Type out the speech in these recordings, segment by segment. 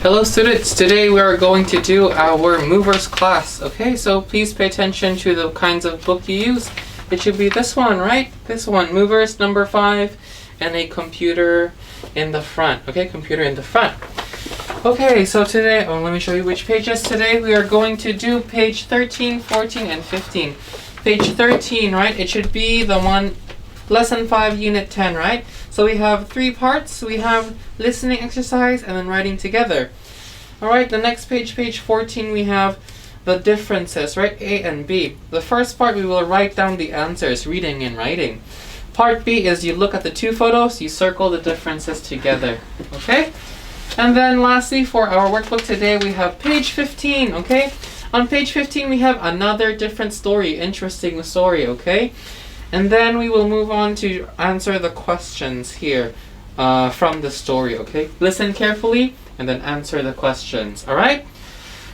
Hello students, today we are going to do our movers class. Okay, so please pay attention to the kinds of book you use. It should be this one, right? This one, movers number 5, and a computer in the front. Okay, computer in the front. Okay, so today, let me show you which pages. Today we are going to do page 13, 14, and 15. Page 13, right? It should be the one, lesson 5, unit 10, right? So we have 3 parts. We have listening exercise and then writing together. Alright, the next page, page 14, we have the differences, right? A and B. The first part we will write down the answers, reading and writing. Part B is you look at the 2 photos, you circle the differences together. Okay? And then lastly, for our workbook today, we have page 15, okay? On page 15, we have another different story, interesting story, okay? And then we will move on to answer the questions here from the story, okay? Listen carefully and then answer the questions, alright?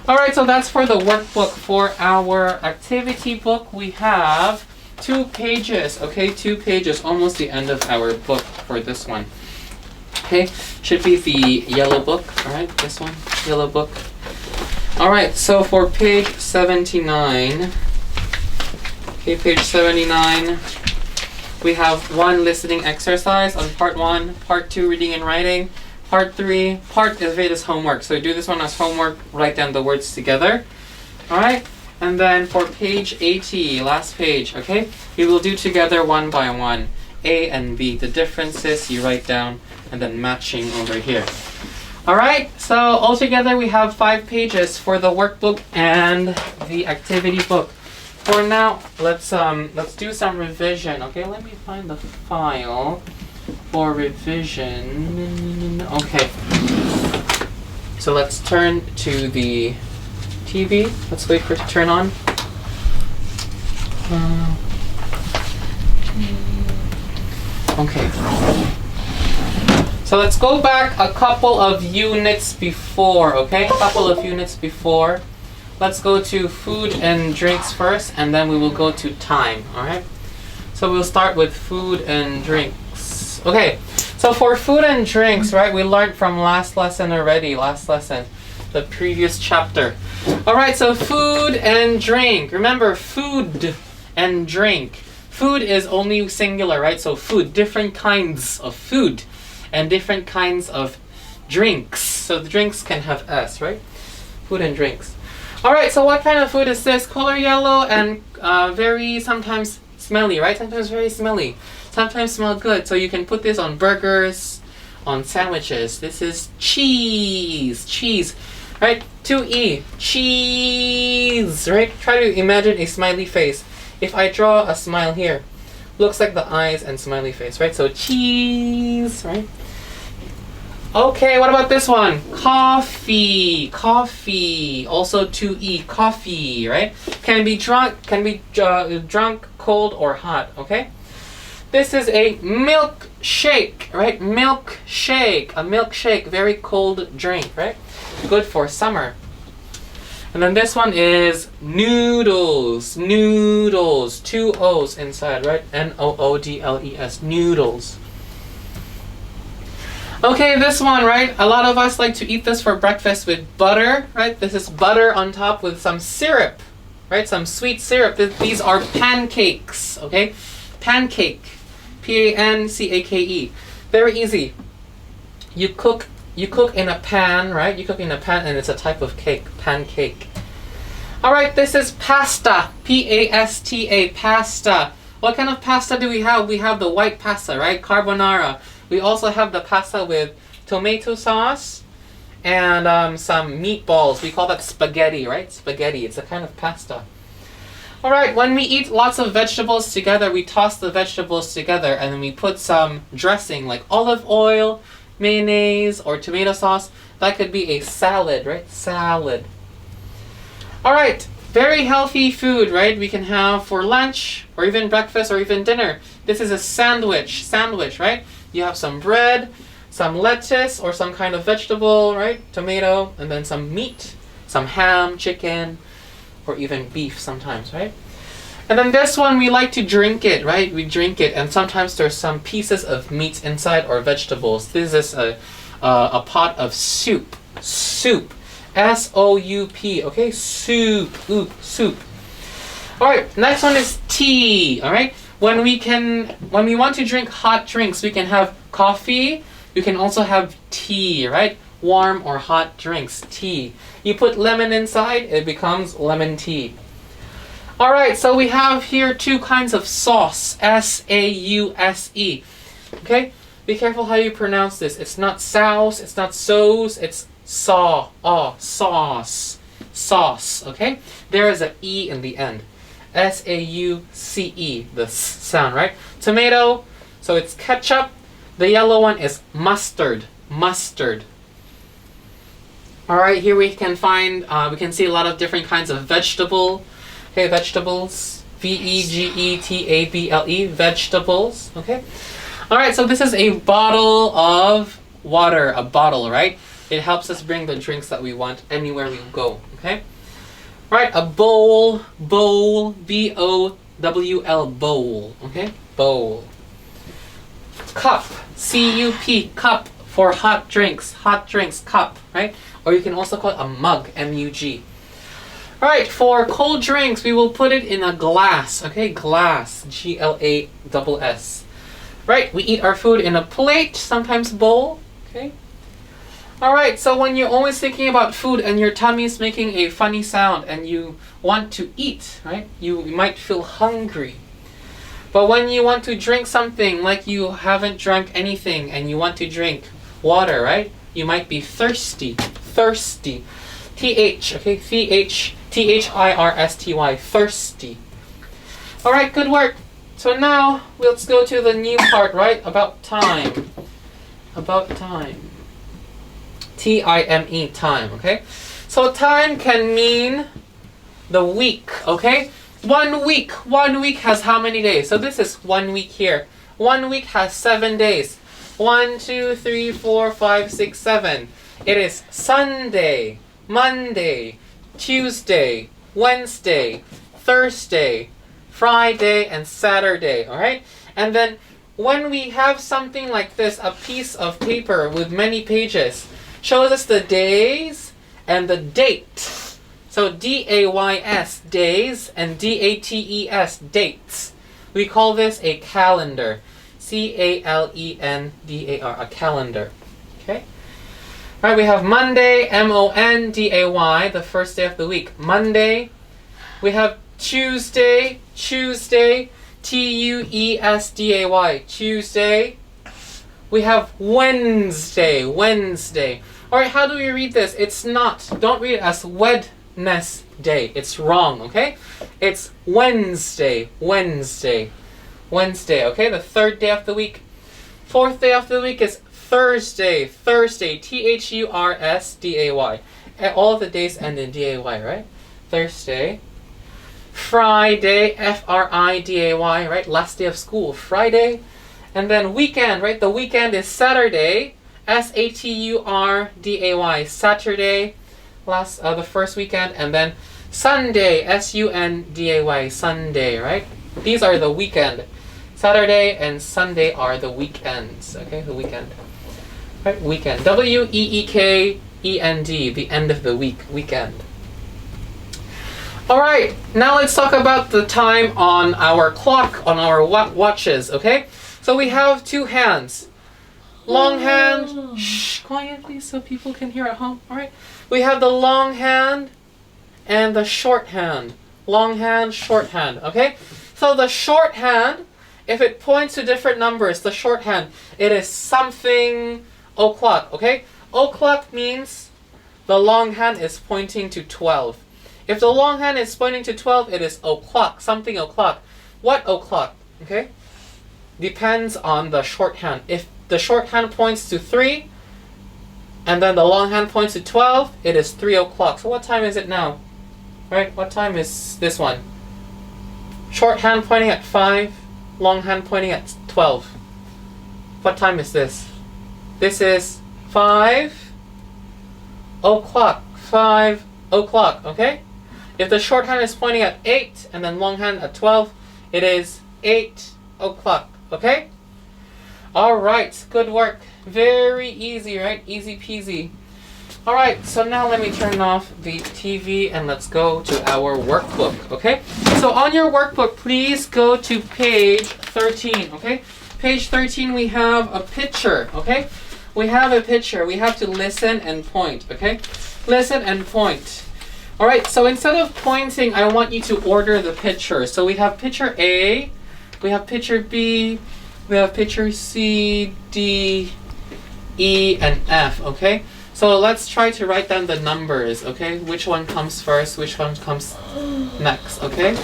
Alright, so that's for the workbook. For our activity book, we have 2 pages, okay? 2 pages, almost the end of our book for this one. Okay, should be the yellow book, alright? This one, yellow book. Alright, so for page 79, okay, page 79, we have 1 listening exercise on part 1, part 2 reading and writing, part 3, part of it is homework. So do this one as homework, write down the words together. Alright, and then for page 80, last page, okay, we will do together one by one, A and B. The differences you write down and then matching over here. Alright, so altogether we have 5 pages for the workbook and the activity book. For now, let's do some revision. Okay, let me find the file for revision. Okay. So let's turn to the TV. Let's wait for it to turn on. Okay. So let's go back a couple of units before, okay? A couple of units before. Let's go to food and drinks first, and then we will go to time, alright? So we'll start with food and drinks. Okay, so for food and drinks, right, we learned from last lesson already, the previous chapter. Alright, so food and drink. Remember, food and drink. Food is only singular, right? So food, different kinds of food, and different kinds of drinks. So the drinks can have S, right? Food and drinks. Alright, so what kind of food is this? Color yellow and very sometimes smelly, right? Sometimes very smelly. Sometimes smell good. So you can put this on burgers, on sandwiches. This is cheese. Cheese. Right? 2E. Cheese. Right? Try to imagine a smiley face. If I draw a smile here, looks like the eyes and smiley face, right? So cheese, right? Okay, what about this one? Coffee. Coffee. Also 2E. Coffee, right? Can be drunk, drunk, cold, or hot, okay? This is a milkshake, right? Milkshake. A milkshake, very cold drink, right? Good for summer. And then this one is noodles. Noodles. 2 O's inside, right? Noodles. Noodles. Okay, this one, right? A lot of us like to eat this for breakfast with butter, right? This is butter on top with some syrup, right? Some sweet syrup. These are pancakes, okay? Pancake. Pancake. Very easy. You cook in a pan, right? You cook in a pan and it's a type of cake, pancake. Alright, this is pasta. Pasta. Pasta. What kind of pasta do we have? We have the white pasta, right? Carbonara. We also have the pasta with tomato sauce and some meatballs. We call that spaghetti, right? Spaghetti. It's a kind of pasta. Alright, when we eat lots of vegetables together, we toss the vegetables together and then we put some dressing like olive oil, mayonnaise, or tomato sauce. That could be a salad, right? Salad. Alright, very healthy food, right? We can have for lunch, or even breakfast, or even dinner. This is a sandwich, right? You have some bread, some lettuce, or some kind of vegetable, right? Tomato, and then some meat, some ham, chicken, or even beef sometimes, right? And then this one, we like to drink it, right? We drink it, and sometimes there's some pieces of meat inside or vegetables. This is a pot of soup. Soup. S-O-U-P. Okay, soup. Oop, soup. All right, next one is tea. All right, when we want to drink hot drinks, we can have coffee. We can also have tea, right? Warm or hot drinks, tea. You put lemon inside, it becomes lemon tea. All right, so we have here two kinds of sauce, S-A-U-S-E. Okay, be careful how you pronounce this. It's not sauce, it's not sauce, it's sauce. Sauce, okay? There is an E in the end. S-A-U-C-E, the sound, right? Tomato, so it's ketchup. The yellow one is mustard. Mustard. All right, here we can find, we can see a lot of different kinds of vegetable. Okay, vegetables. V-E-G-E-T-A-B-L-E, vegetables. Okay. All right, so this is a bottle of water, a bottle, right? It helps us bring the drinks that we want anywhere we go. Okay. All right, a bowl, B-O-W-L, bowl. Okay, bowl. Cup, C-U-P, cup for hot drinks, cup, right? Or you can also call it a mug, M-U-G. All right, for cold drinks, we will put it in a glass, okay? Glass, G-L-A-S-S. Right, we eat our food in a plate, sometimes bowl, okay? All right, so when you're always thinking about food and your tummy is making a funny sound and you want to eat, right? You might feel hungry. But when you want to drink something, like you haven't drunk anything and you want to drink water, right? You might be thirsty. Thirsty. T-H, okay? T-H-I-R-S-T-Y. Thirsty. All right, good work. So now let's go to the new part, right? About time. About time. T-I-M-E, time, okay? So time can mean the week, okay? 1 week. 1 week has how many days? So this is 1 week here. 1 week has 7 days. 1, 2, 3, 4, 5, 6, 7. It is Sunday, Monday, Tuesday, Wednesday, Thursday, Friday, and Saturday, all right? And then when we have something like this, a piece of paper with many pages, shows us the days and the date. So D-A-Y-S, days, and D-A-T-E-S, dates. We call this a calendar. C-A-L-E-N-D-A-R, a calendar. Okay? All right, we have Monday, M-O-N-D-A-Y, the first day of the week. Monday. We have Tuesday, T-U-E-S-D-A-Y, Tuesday. We have Wednesday. All right, how do we read this? It's not, don't read it as Wednesday. It's wrong, okay? It's Wednesday, okay? The third day of the week. Fourth day of the week is Thursday, T-H-U-R-S-D-A-Y. All of the days end in D-A-Y, right? Thursday. Friday, F-R-I-D-A-Y, right? Last day of school, Friday. And then weekend, right? The weekend is Saturday, S-A-T-U-R-D-A-Y, Saturday, the first weekend. And then Sunday, S-U-N-D-A-Y, Sunday, right? These are the weekend. Saturday and Sunday are the weekends, okay? The weekend. Right? Weekend. W-E-E-K-E-N-D, the end of the week, weekend. All right, now let's talk about the time on our clock, on our watches, okay? So we have two hands. Long hand, shh, quiet please so people can hear at home, all right? We have the long hand and the short hand. Long hand, short hand, okay? So the short hand, if it points to different numbers, the short hand, it is something o'clock, okay? O'clock means the long hand is pointing to 12. If the long hand is pointing to 12, it is o'clock, something o'clock. What o'clock, okay? Depends on the short hand. If the short hand points to 3, and then the long hand points to 12, it is 3 o'clock. So what time is it now? Right, what time is this one? Short hand pointing at 5, long hand pointing at 12. What time is this? This is 5 o'clock. 5 o'clock, okay? If the short hand is pointing at 8 and then long hand at 12, it is 8 o'clock, okay? All right, good work. Very easy, right? Easy peasy. Alright, so now let me turn off the TV and let's go to our workbook, okay? So on your workbook, please go to page 13, okay? Page 13, we have a picture, okay? We have a picture. We have to listen and point, okay? Listen and point. Alright, so instead of pointing, I want you to order the picture. So we have picture A, we have picture B, we have picture C, D, E, and F, okay? So let's try to write down the numbers, okay? Which one comes first, which one comes next, okay?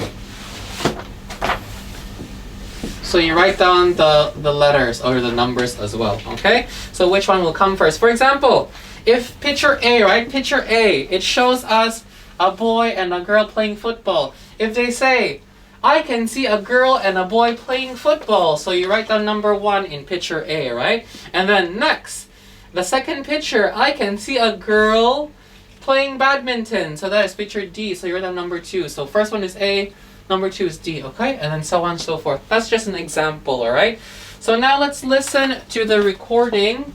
So you write down the letters or the numbers as well, okay? So which one will come first? For example, if picture A, right? Picture A, it shows us a boy and a girl playing football. If they say, I can see a girl and a boy playing football. So you write down number 1 in picture A, right? And then next, the second picture, I can see a girl playing badminton. So that is picture D. So you write down number 2. So first one is A, number 2 is D, okay? And then so on and so forth. That's just an example, alright? So now let's listen to the recording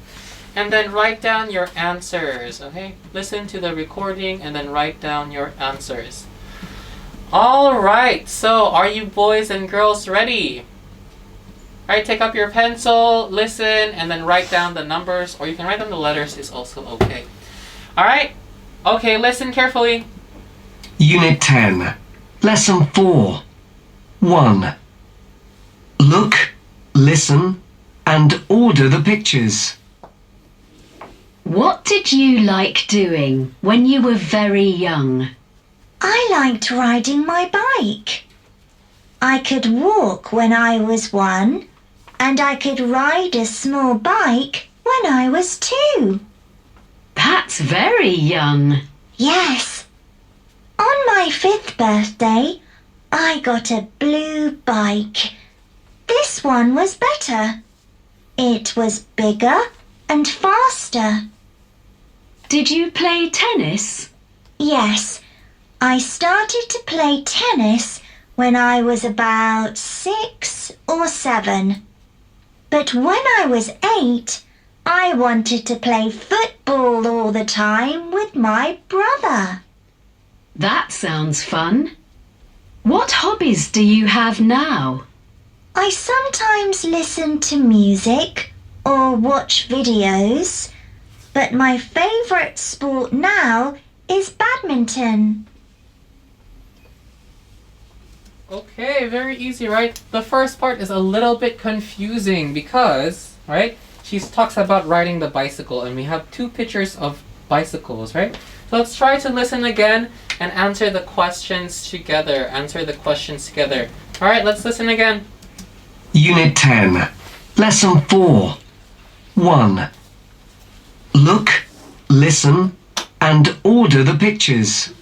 and then write down your answers, okay? Listen to the recording and then write down your answers. Alright, so are you boys and girls ready? Alright, take up your pencil, listen, and then write down the numbers, or you can write down the letters, is also okay. Alright? Okay, listen carefully. Unit 10, Lesson 4. 1. Look, listen, and order the pictures. What did you like doing when you were very young? I liked riding my bike. I could walk when I was 1, and I could ride a small bike when I was 2. That's very young. Yes. On my 5th birthday, I got a blue bike. This one was better. It was bigger and faster. Did you play tennis? Yes. I started to play tennis when I was about 6 or 7. But when I was 8, I wanted to play football all the time with my brother. That sounds fun. What hobbies do you have now? I sometimes listen to music or watch videos, but my favourite sport now is badminton. Okay, very easy, right? The first part is a little bit confusing because, right, she talks about riding the bicycle and we have 2 pictures of bicycles, right? So let's try to listen again and answer the questions together. Alright, let's listen again. Unit 10, Lesson 4. 1. Look, listen, and order the pictures.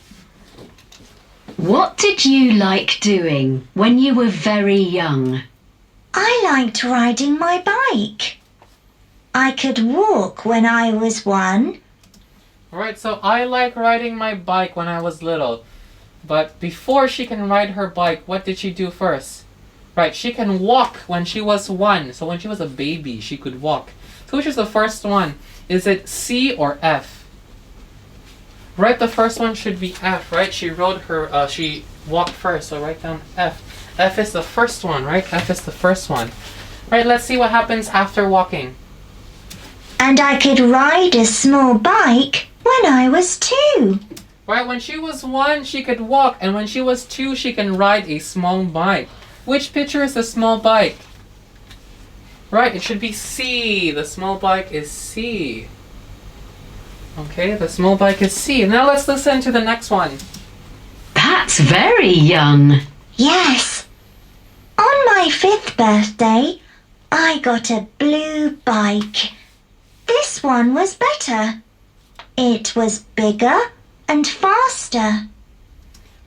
What did you like doing when you were very young? I liked riding my bike. I could walk when I was 1. Alright, so I like riding my bike when I was little. But before she can ride her bike, what did she do first? Right, she can walk when she was 1. So when she was a baby, she could walk. So which is the first one? Is it C or F? Right, the first one should be F, right? She walked first, so write down F. F is the first one, right? F is the first one. Right, let's see what happens after walking. And I could ride a small bike when I was 2. Right, when she was 1, she could walk, and when she was 2, she can ride a small bike. Which picture is the small bike? Right, it should be C. The small bike is C. Okay, the small bike is C. Now let's listen to the next one. That's very young. Yes. On my 5th birthday, I got a blue bike. This one was better. It was bigger and faster.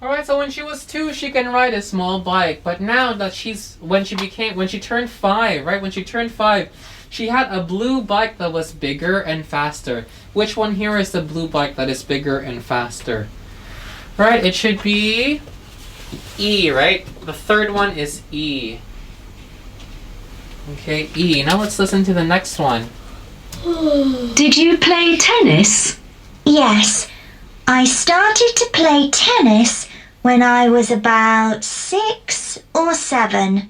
Alright, so when she was 2, she can ride a small bike. But now that when she turned 5, right? When she turned 5, she had a blue bike that was bigger and faster. Which one here is the blue bike that is bigger and faster? Right, it should be E, right? The third one is E. Okay, E. Now let's listen to the next one. Did you play tennis? Yes, I started to play tennis when I was about 6 or 7.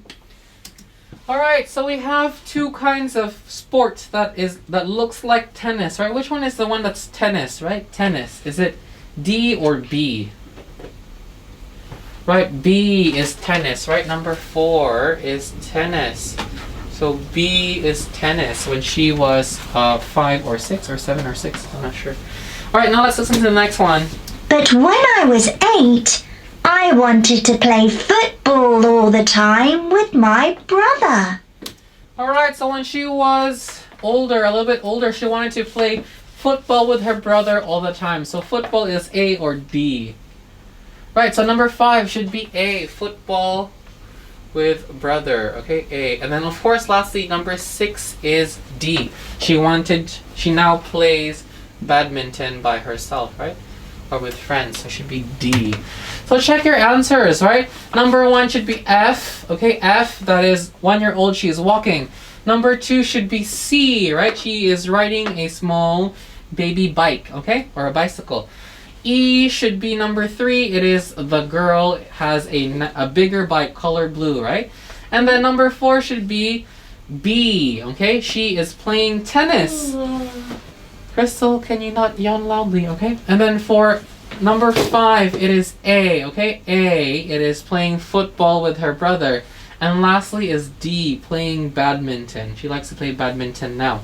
Alright, so we have two kinds of sport that looks like tennis, right? Which one is the one that's tennis, right? Tennis. Is it D or B? Right, B is tennis, right? Number 4 is tennis. So B is tennis when she was 5 or 6 or 7 or 6. I'm not sure. Alright, now let's listen to the next one. But when I was 8, I wanted to play football all the time with my brother. Alright, so when she was older, a little bit older, she wanted to play football with her brother all the time. So football is A or D. Right, so number 5 should be A, football with brother. Okay, A. And then of course lastly number 6 is D. She now plays badminton by herself, right? Or with friends, so it should be D. So check your answers, right? Number 1 should be F. Okay, F, that is 1-year-old, she is walking. Number 2 should be C, right? She is riding a small baby bike, okay? Or a bicycle. E should be number 3. It is the girl has a bigger bike, color blue, right? And then number 4 should be B, okay? She is playing tennis. Crystal, can you not yawn loudly, okay? And then for number 5, it is A, okay? A, it is playing football with her brother. And lastly is D, playing badminton. She likes to play badminton now.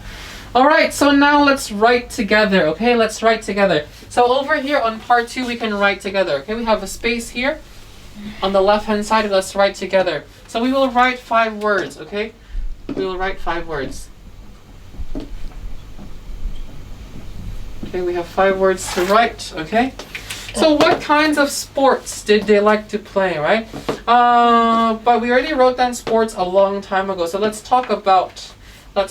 Alright, so now let's write together, okay? Let's write together. So over here on part 2, we can write together, okay? We have a space here. On the left-hand side, let's write together. So we will write 5 words, okay? We will write 5 words. Okay, we have 5 words to write, okay? So what kinds of sports did they like to play, right? But we already wrote down sports a long time ago. So let's talk about the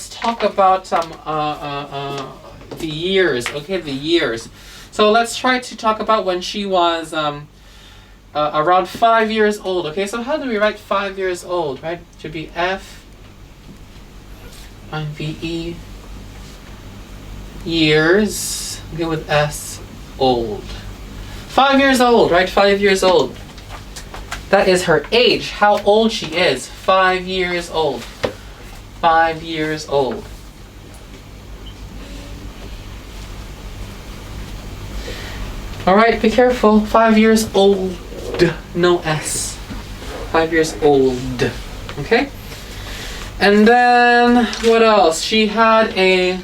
years, okay? The years. So let's try to talk about when she was around 5 years old, okay? So how do we write 5 years old, right? It should be F I V E years, okay, with S, old. 5 years old, right? 5 years old. That is her age, how old she is. 5 years old. 5 years old. Alright, be careful. 5 years old. No S. 5 years old. Okay? And then, what else? She had a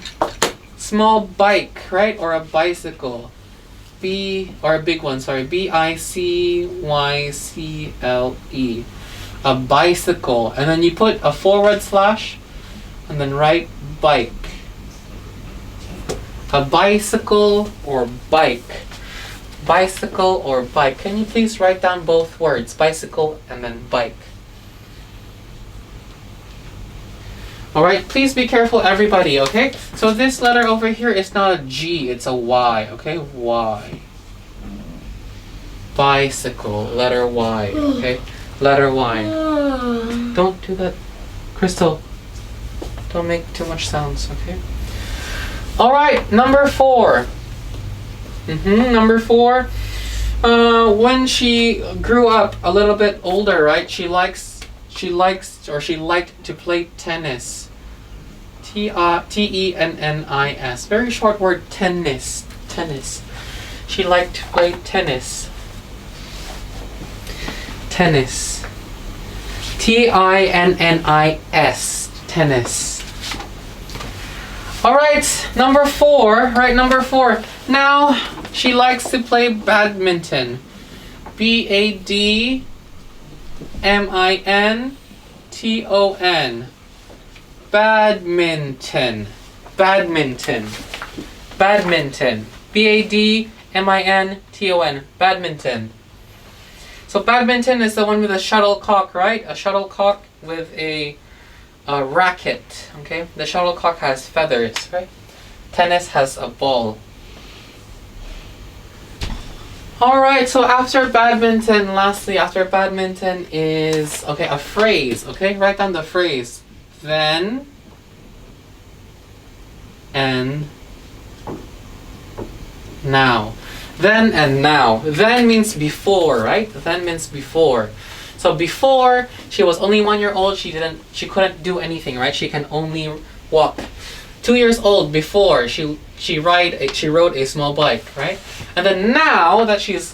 small bike, right? Or a bicycle. Or a big one, sorry. B-I-C-Y-C-L-E. A bicycle. And then you put a / and then write bike. A bicycle or bike. Bicycle or bike. Can you please write down both words? Bicycle and then bike. Alright, please be careful everybody, okay? So this letter over here is not a G, it's a Y, okay? Y. Bicycle, letter Y, okay? Letter Y. Don't do that. Crystal, don't make too much sounds, okay? Alright, number 4. Number 4. When she grew up a little bit older, right? She liked to play tennis. T-E-N-N-I-S. Very short word, tennis. Tennis. She liked to play tennis. Tennis. T-I-N-N-I-S. Tennis. Alright, number 4. Right, number 4. Now, she likes to play badminton. B-A-D-M-I-N-T-O-N. Badminton. Badminton. Badminton. B-A-D-M-I-N-T-O-N. Badminton. So badminton is the one with a shuttlecock, right? A shuttlecock with a racket. Okay? The shuttlecock has feathers, right? Tennis has a ball. Alright, so after badminton, lastly, after badminton is, okay, a phrase, okay? Write down the phrase. Then, and, now. Then and now. Then means before, right? Then means before. So before, she was only 1 year old, she couldn't do anything, right? She can only walk. 2 years old, before, she rode a small bike, right? And then now that she's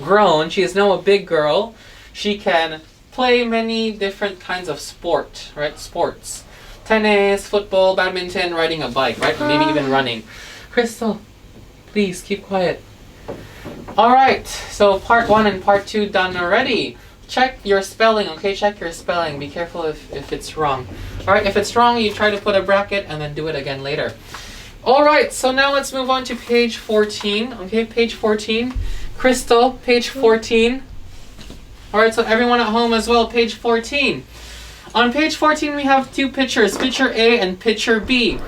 grown, she is now a big girl, she can play many different kinds of sport, right? Sports. Tennis, football, badminton, riding a bike, right? Maybe even running. Crystal, please keep quiet. Alright, so part 1 and part 2 done already. Check your spelling, okay? Check your spelling. Be careful if it's wrong. Alright, if it's wrong, you try to put a bracket and then do it again later. Alright, so now let's move on to page 14. Okay, page 14. Crystal, page 14. Alright, so everyone at home as well, page 14. On page 14, we have two pictures, picture A and picture B.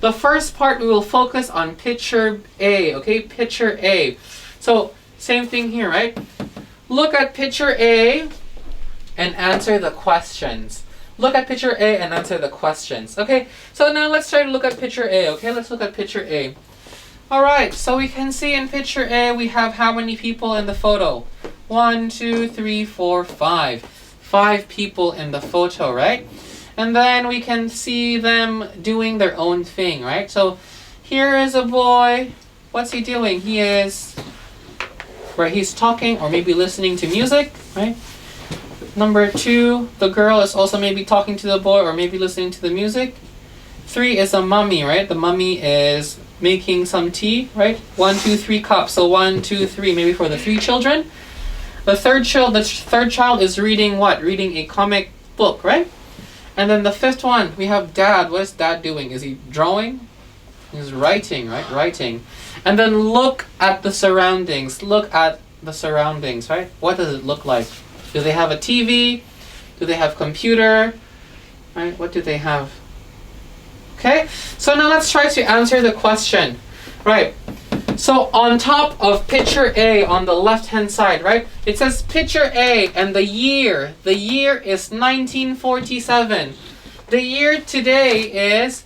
The first part, we will focus on picture A, okay? Picture A. So, same thing here, right? Look at picture A and answer the questions. Look at picture A and answer the questions. Okay, so now let's try to look at picture A, okay? Let's look at picture A. Alright, so we can see in picture A, we have how many people in the photo? 1, 2, 3, 4, 5. 5 people in the photo, right? And then we can see them doing their own thing, right? So here is a boy. What's he doing? He's talking or maybe listening to music, right? Number 2, the girl is also maybe talking to the boy or maybe listening to the music. 3 is a mummy, right? The mummy is making some tea, right? 1, 2, 3 cups. So 1, 2, 3, maybe for the 3 children. The third child is reading what? Reading a comic book, right? And then the 5th one, we have dad. What is dad doing? Is he drawing? He's writing, right? Writing. And then look at the surroundings. Look at the surroundings, right? What does it look like? Do they have a TV? Do they have computer? Right? What do they have? Okay, so now let's try to answer the question. Right, so on top of picture A on the left hand side, right, it says picture A and the year. The year is 1947. The year today is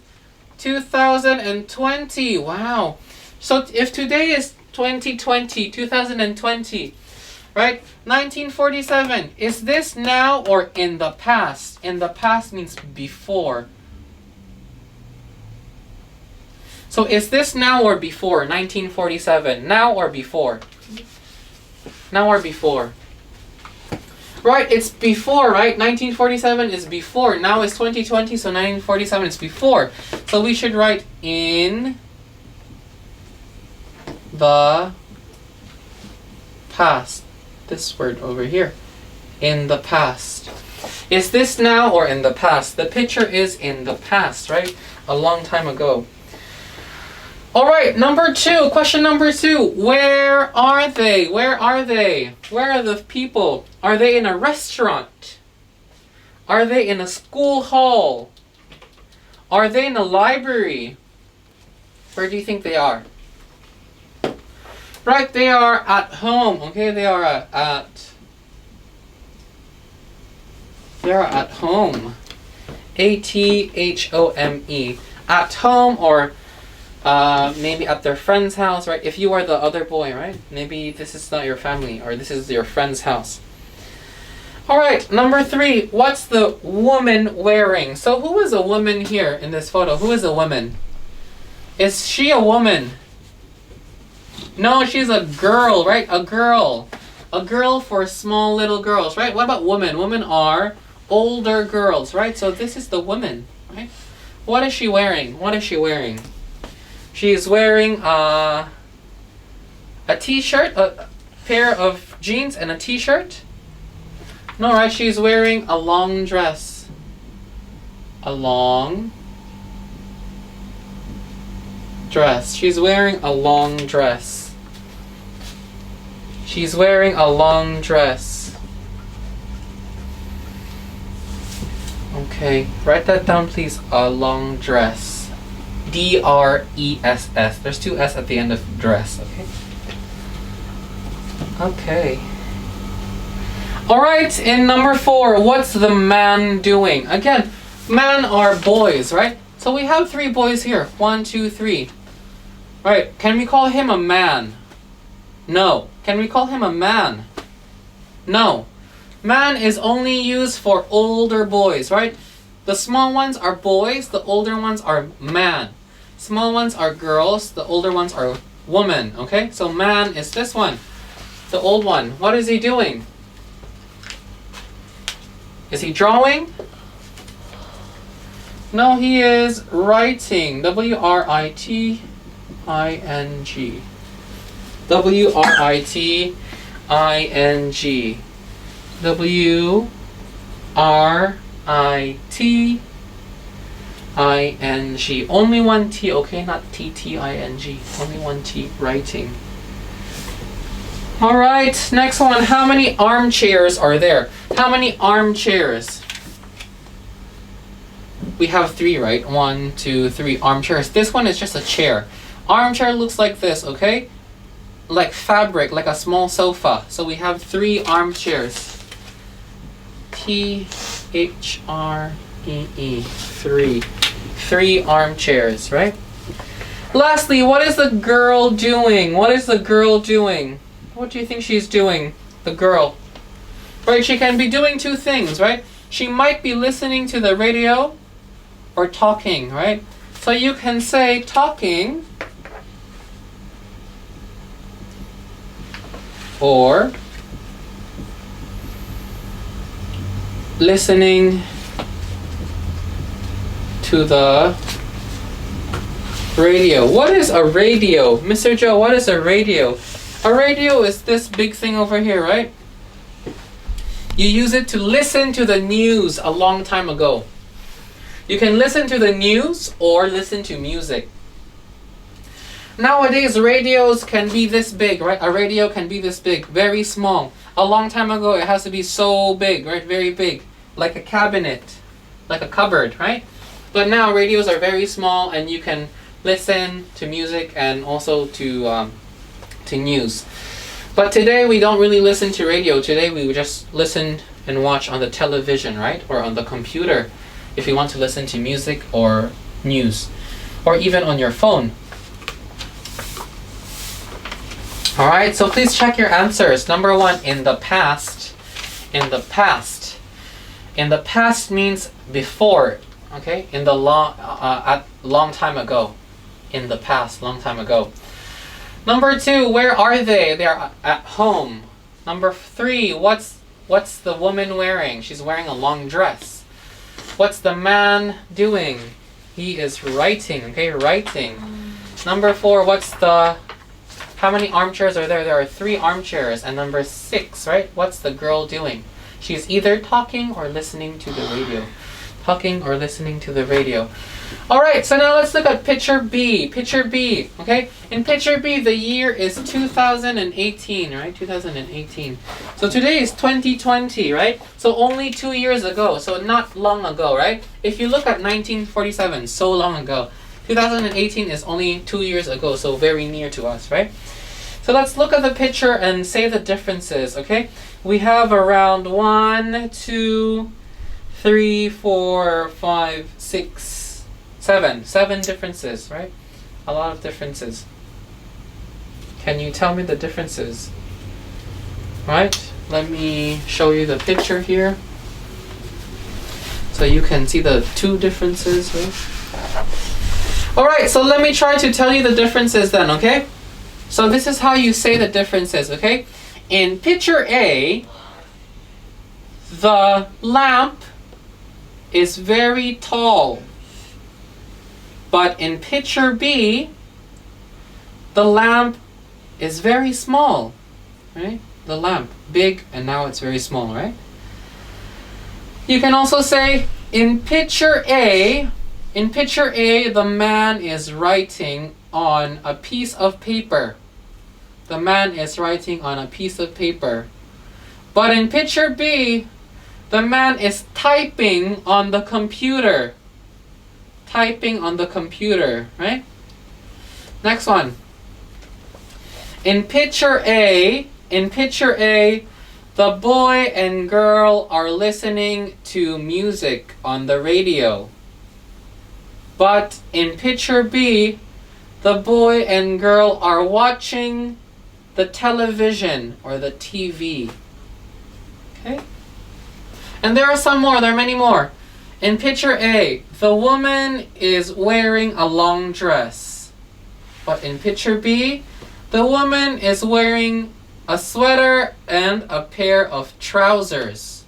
2020. Wow. So if today is 2020, right? 1947. Is this now or in the past? In the past means before. So is this now or before? 1947. Now or before? Now or before? Right, it's before, right? 1947 is before. Now is 2020, so 1947 is before. So we should write in the past. This word over here. In the past. Is this now or in the past? The picture is in the past, right? A long time ago. Alright, number 2. Question number 2. Where are they? Where are they? Where are the people? Are they in a restaurant? Are they in a school hall? Are they in a library? Where do you think they are? Right, they are at home. Okay, they are at home. A-T-H-O-M-E. At home or maybe at their friend's house, right? If you are the other boy, right? Maybe this is not your family or this is your friend's house. Alright, number 3. What's the woman wearing? So who is a woman here in this photo? Who is a woman? Is she a woman? No, she's a girl, right? A girl. A girl for small little girls, right? What about women? Women are older girls, right? So this is the woman, right? What is she wearing? What is she wearing? She's wearing a t-shirt, a pair of jeans and a t-shirt. No, right? She's wearing a long dress. A long dress. She's wearing a long dress. She's wearing a long dress. Okay, write that down please. A long dress. D-R-E-S-S. There's 2 S at the end of dress, okay? Okay. Alright, in number 4, what's the man doing? Again, men are boys, right? So we have 3 boys here. 1, 2, 3. Right, can we call him a man? No. Can we call him a man? No. Man is only used for older boys, right? The small ones are boys, the older ones are man. Small ones are girls, the older ones are woman, okay? So man is this one, the old one. What is he doing? Is he drawing? No, he is writing. W-R-I-T-I-N-G. W-R-I-T-I-N-G. W-R-I-T-I-N-G. Only one T, okay? Not T-T-I-N-G. Only one T, writing. Alright, next one. How many armchairs are there? How many armchairs? We have 3, right? 1, 2, 3 armchairs. This one is just a chair. Armchair looks like this, okay? Like fabric, like a small sofa. So we have 3 armchairs. T-H-R-E-E. 3. 3 armchairs, right? Lastly, what is the girl doing? What is the girl doing? What do you think she's doing? The girl. Right, she can be doing 2 things, right? She might be listening to the radio or talking, right? So you can say talking or listening to the radio. What is a radio? Mr. Joe, what is a radio? A radio is this big thing over here, right? You use it to listen to the news a long time ago. You can listen to the news or listen to music. Nowadays, radios can be this big, right? A radio can be this big, very small. A long time ago, it has to be so big, right? Very big, like a cabinet, like a cupboard, right? But now radios are very small, and you can listen to music and also to news. But today we don't really listen to radio. Today we just listen and watch on the television, right? Or on the computer if you want to listen to music or news. Or even on your phone. Alright, so please check your answers. Number 1, in the past. In the past. In the past means before, okay? In the long time ago. In the past, long time ago. Number 2, where are they? They are at home. Number 3, what's the woman wearing? She's wearing a long dress. What's the man doing? He is writing, okay? Writing. Number 4, how many armchairs are there? There are 3 armchairs. And number 6, right? What's the girl doing? She's either talking or listening to the radio. Talking or listening to the radio. Alright, so now let's look at picture B. Picture B, okay? In picture B, the year is 2018, right? 2018. So today is 2020, right? So only 2 years ago, so not long ago, right? If you look at 1947, so long ago. 2018 is only 2 years ago, so very near to us, right? So let's look at the picture and say the differences, okay? We have around 1, 2, 3, 4, 5, 6, 7 differences, right? A lot of differences. Can you tell me the differences? Right? Let me show you the picture here. So you can see the 2 differences, right? Alright, so let me try to tell you the differences then, okay? So this is how you say the differences, okay? In picture A, the lamp is very tall. But in picture B, the lamp is very small, right? The lamp, big, and now it's very small, right? You can also say, in picture A, the man is writing on a piece of paper. The man is writing on a piece of paper. But in picture B, the man is typing on the computer. Typing on the computer, right? Next one. In picture A, the boy and girl are listening to music on the radio. But in picture B, The boy and girl are watching the television or the TV. Okay? And there are some more, there are many more. In picture A, the woman is wearing a long dress. But in picture B, the woman is wearing a sweater and a pair of trousers.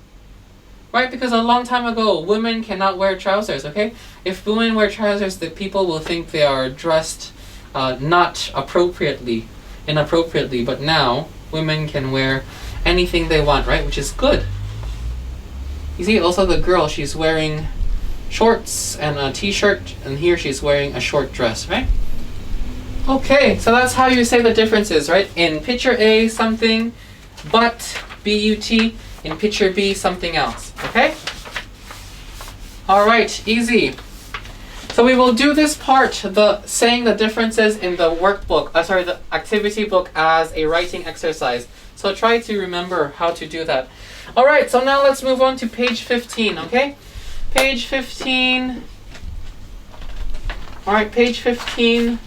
Right? Because a long time ago, women cannot wear trousers, okay? If women wear trousers, the people will think they are dressed not inappropriately. But now, women can wear anything they want, right? Which is good. You see, also the girl, she's wearing shorts and a t-shirt, and here she's wearing a short dress, right? Okay, so that's how you say the differences, right? In picture A, something, but, B-U-T. In picture B, something else, okay? Alright, easy. So we will do this part, the saying the differences in the workbook, the activity book as a writing exercise. So try to remember how to do that. Alright, so now let's move on to page 15, okay? Page 15. Alright, page 15.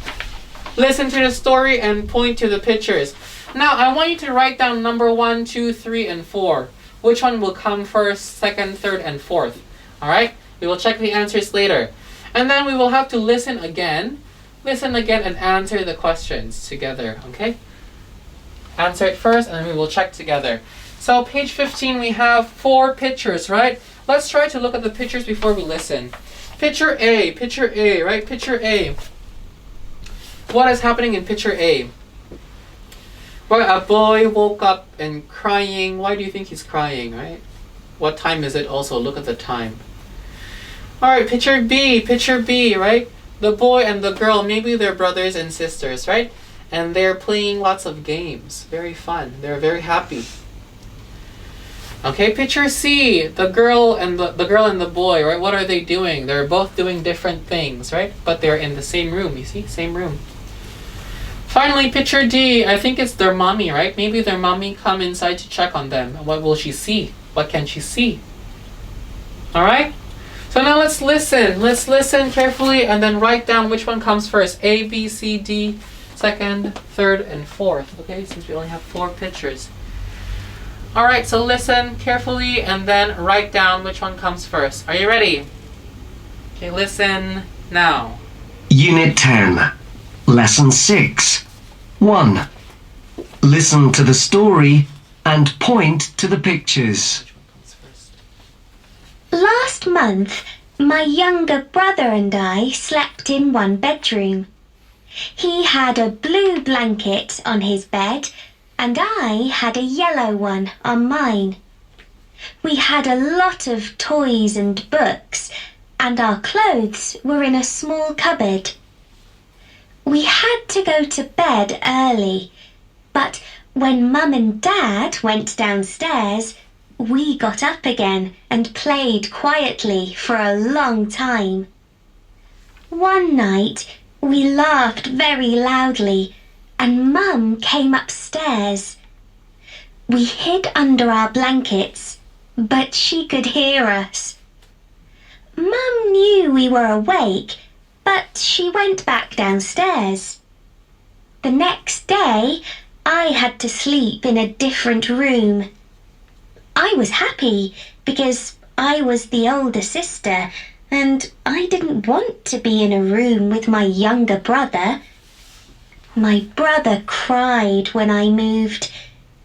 Listen to the story and point to the pictures. Now, I want you to write down number 1, 2, 3, and 4. Which one will come first, second, third, and fourth? Alright? We will check the answers later. And then we will have to listen again. Listen again and answer the questions together, okay? Answer it first and then we will check together. So page 15 we have 4 pictures, right? Let's try to look at the pictures before we listen. Picture A, right? Picture A. What is happening in picture A? Well, a boy woke up and crying. Why do you think he's crying, right? What time is it also? Look at the time. Alright, picture B, right? The boy and the girl, maybe they're brothers and sisters, right? And they're playing lots of games. Very fun. They're very happy. Okay, picture C, the girl and the boy, right? What are they doing? They're both doing different things, right? But they're in the same room, you see? Same room. Finally, picture D, I think it's their mommy, right? Maybe their mommy come inside to check on them. What will she see? What can she see? Alright? So now let's listen. Let's listen carefully and then write down which one comes first. A, B, C, D, second, third, and fourth. Okay, since we only have 4 pictures. Alright, so listen carefully and then write down which one comes first. Are you ready? Okay, listen now. Unit 10. Lesson 6. 1. Listen to the story and point to the pictures. Which one comes first? Last month, my younger brother and I slept in one bedroom. He had a blue blanket on his bed and I had a yellow one on mine. We had a lot of toys and books and our clothes were in a small cupboard. We had to go to bed early, but when Mum and Dad went downstairs, we got up again and played quietly for a long time. One night, we laughed very loudly and Mum came upstairs. We hid under our blankets, but she could hear us. Mum knew we were awake, but she went back downstairs. The next day, I had to sleep in a different room. I was happy because I was the older sister and I didn't want to be in a room with my younger brother. My brother cried when I moved.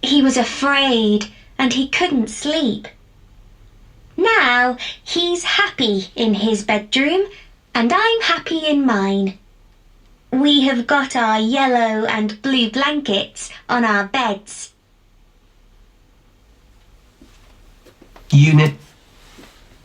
He was afraid and he couldn't sleep. Now he's happy in his bedroom and I'm happy in mine. We have got our yellow and blue blankets on our beds. Unit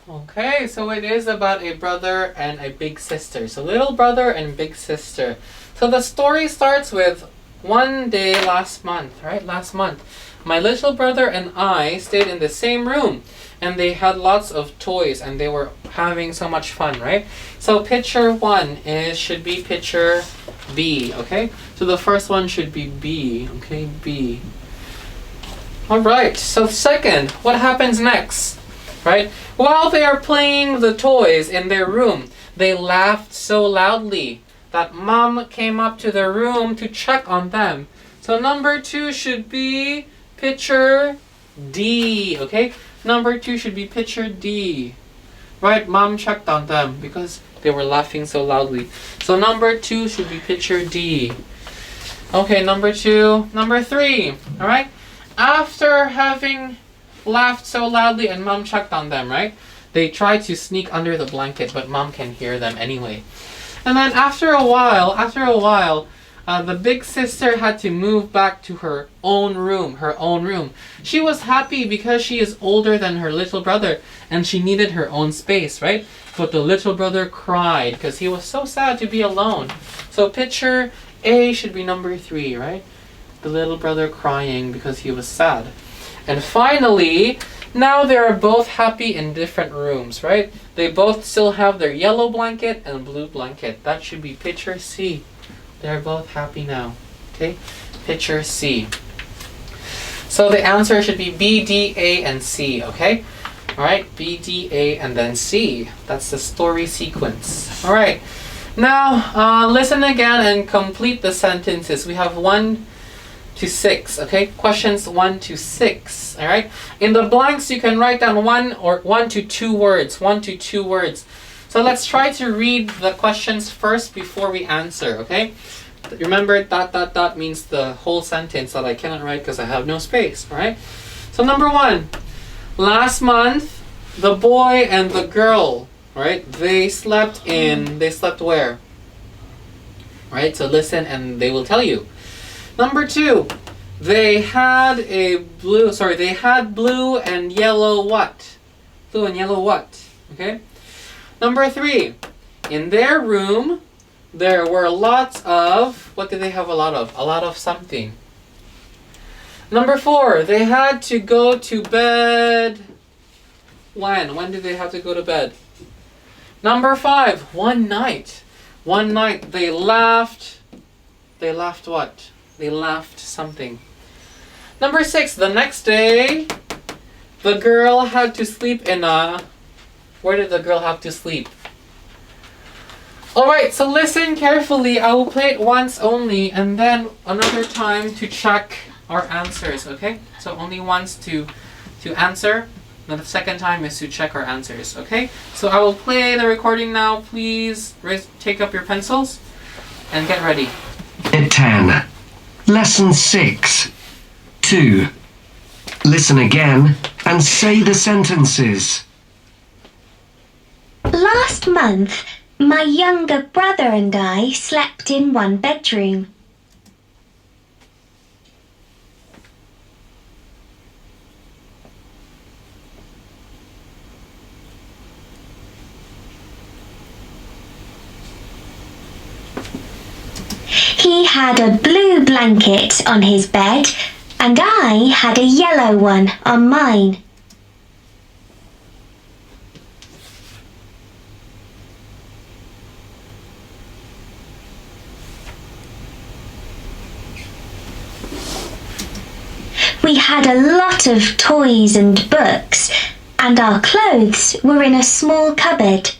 Okay, so it is about a brother and a big sister. So little brother and big sister. So the story starts with one day last month, right? Last month. My little brother and I stayed in the same room and they had lots of toys and they were having so much fun, right? So picture 1 should be picture B, okay? So the first one should be B, okay? B. Alright, so second, what happens next? Right? While they are playing the toys in their room, they laughed so loudly. that mom came up to the room to check on them. So number 2 should be picture D, okay? Number 2 should be picture D. Right, mom checked on them because they were laughing so loudly. So number 2 should be picture D. Okay, number 2. Number 3, alright? After having laughed so loudly and mom checked on them, right? They tried to sneak under the blanket, but mom can hear them anyway. And then after a while, the big sister had to move back to her own room. She was happy because she is older than her little brother and she needed her own space, right? But the little brother cried because he was so sad to be alone. So picture A should be number 3, right? The little brother crying because he was sad. And finally, now they are both happy in different rooms, right? They both still have their yellow blanket and blue blanket. That should be picture C. They're both happy now. Okay? Picture C. So the answer should be B, D, A, and C, okay? Alright, B, D, A, and then C. That's the story sequence. Alright, now listen again and complete the sentences. We have 1 to 6, okay? Questions 1 to 6, alright? In the blanks, you can write down 1 to 2 words. So let's try to read the questions first before we answer, okay? Remember, ... means the whole sentence that I cannot write because I have no space, alright? So number 1, last month, the boy and the girl, right? They slept where? Right? So listen and they will tell you. Number 2, they had blue and yellow what? Blue and yellow what? Okay? Number 3, in their room, there were lots of, what did they have a lot of? A lot of something. Number 4, they had to go to bed. When? When did they have to go to bed? Number 5, one night. One night they laughed. They laughed what? They laughed something. Number 6, the next day, the girl had to sleep in a... Where did the girl have to sleep? Alright, so listen carefully. I will play it once only and then another time to check our answers, okay? So only once to answer. Then the second time is to check our answers, okay? So I will play the recording now. Please take up your pencils and get ready. Unit 10. Lesson 6. 2. Listen again and say the sentences. Last month, my younger brother and I slept in one bedroom. He had a blue blanket on his bed and I had a yellow one on mine. We had a lot of toys and books, and our clothes were in a small cupboard.